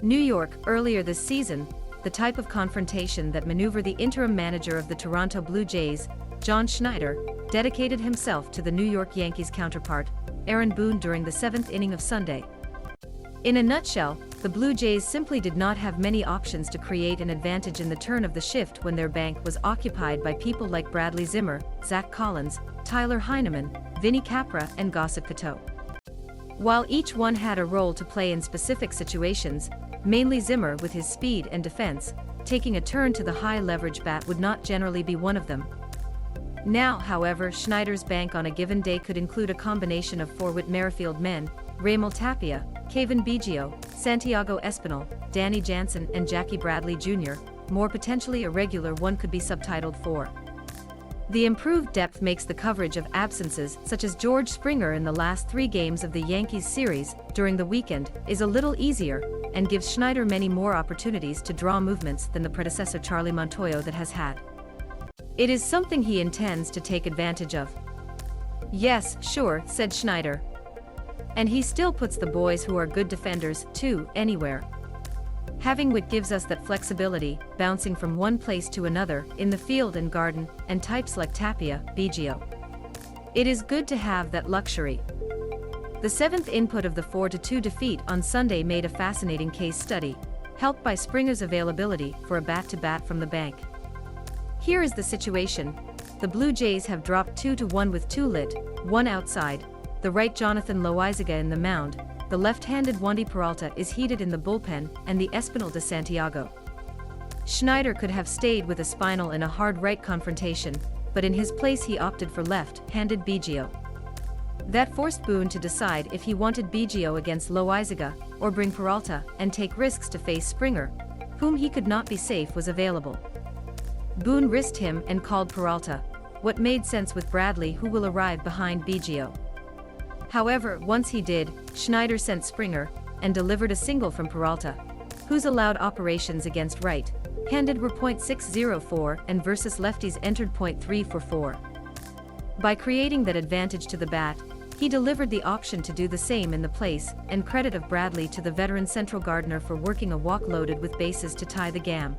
New York, earlier this season, the type of confrontation that maneuvered the interim manager of the Toronto Blue Jays, John Schneider, dedicated himself to the New York Yankees counterpart, Aaron Boone during the 7th inning of Sunday. In a nutshell, the Blue Jays simply did not have many options to create an advantage in the turn of the shift when their bank was occupied by people like Bradley Zimmer, Zack Collins, Tyler Heineman, Vinny Capra, and Gosuke Katoh. While each one had a role to play in specific situations, mainly Zimmer with his speed and defense, taking a turn to the high-leverage bat would not generally be one of them. Now, however, Schneider's bank on a given day could include a combination of 4 Whit Merrifield men, Raimel Tapia, Cavan Biggio, Santiago Espinal, Danny Jansen, and Jackie Bradley Jr., more potentially irregular one could be subtitled 4. The improved depth makes the coverage of absences such as George Springer in the last 3 games of the Yankees series during the weekend is a little easier, and gives Schneider many more opportunities to draw movements than the predecessor Charlie Montoyo That has had. It is something he intends to take advantage of. "Yes, sure," said Schneider. "And he still puts the boys who are good defenders, too, anywhere. Having Whit gives us that flexibility, bouncing from one place to another, in the field and garden, and types like Tapia, Biggio. It is good to have that luxury." The 7th input of the 4-2 defeat on Sunday made a fascinating case study, helped by Springer's availability for a bat-to-bat from the bank. Here is the situation. The Blue Jays have dropped 2-1 with 2 lit, 1 outside, the right Jonathan Loaisiga in the mound, the left-handed Wandy Peralta is heated in the bullpen, and the Espinal de Santiago. Schneider could have stayed with Espinal in a hard right confrontation, but in his place he opted for left-handed Biggio. That forced Boone to decide if he wanted Biggio against Loaisiga, or bring Peralta and take risks to face Springer, whom he could not be safe was available. Boone risked him and called Peralta, what made sense with Bradley who will arrive behind Biggio. However, once he did, Schneider sent Springer, and delivered a single from Peralta, whose allowed operations against right-handed were .604 and Versus Lefties entered .344. By creating that advantage to the bat, he delivered the option to do the same in the place, and credit of Bradley to the veteran central gardener for working a walk loaded with bases to tie the game.